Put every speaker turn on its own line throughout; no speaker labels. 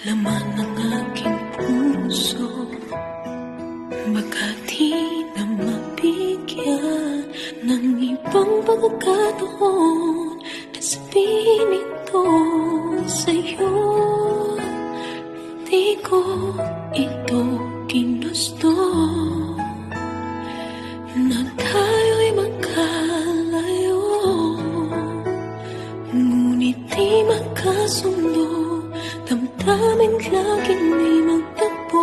laman ng aking puso. Baka di na mabigyan ng ibang pagkakataon na sabihin ito sa'yo. Di ko ito ginusto na tayo'y magkalayo, ngunit di magkasundo, damdamin laging may magtagpo.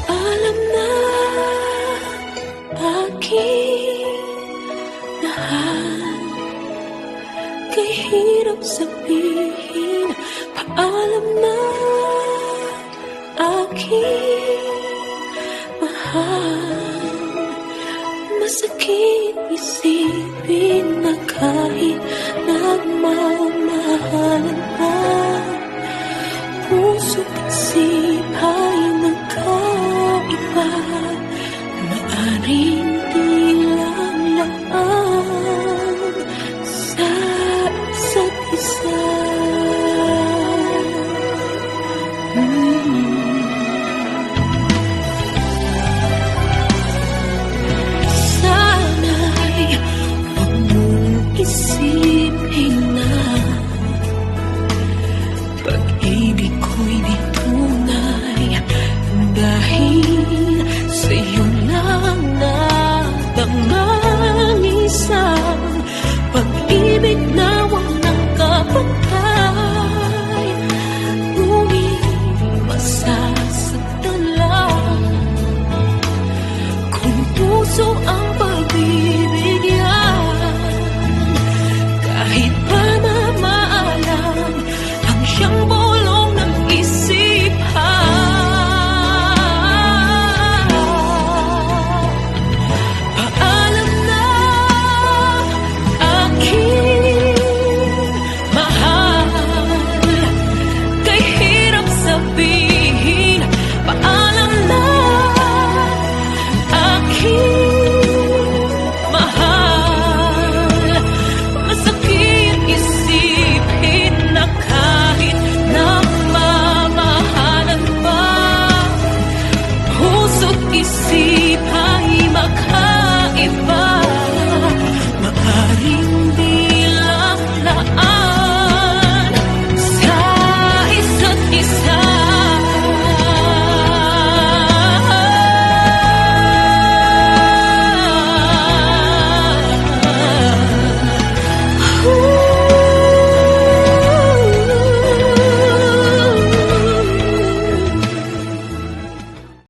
Paalam na aking mahal, kay hirap sabihin. Paalam na aking mahal, masakit isipin na kahit nagmamahalan pa, puso't isip ay nagkaiba. Maaring di lang laan sa isa't isa. Sana'y huwag mong isipin na pag-ibig ko'y di tunay dahil sa'yo lang nadamang isang pag-ibig na walang kapantay. Ngunit masasaktan lang kung puso ang pagbibigyan, kahit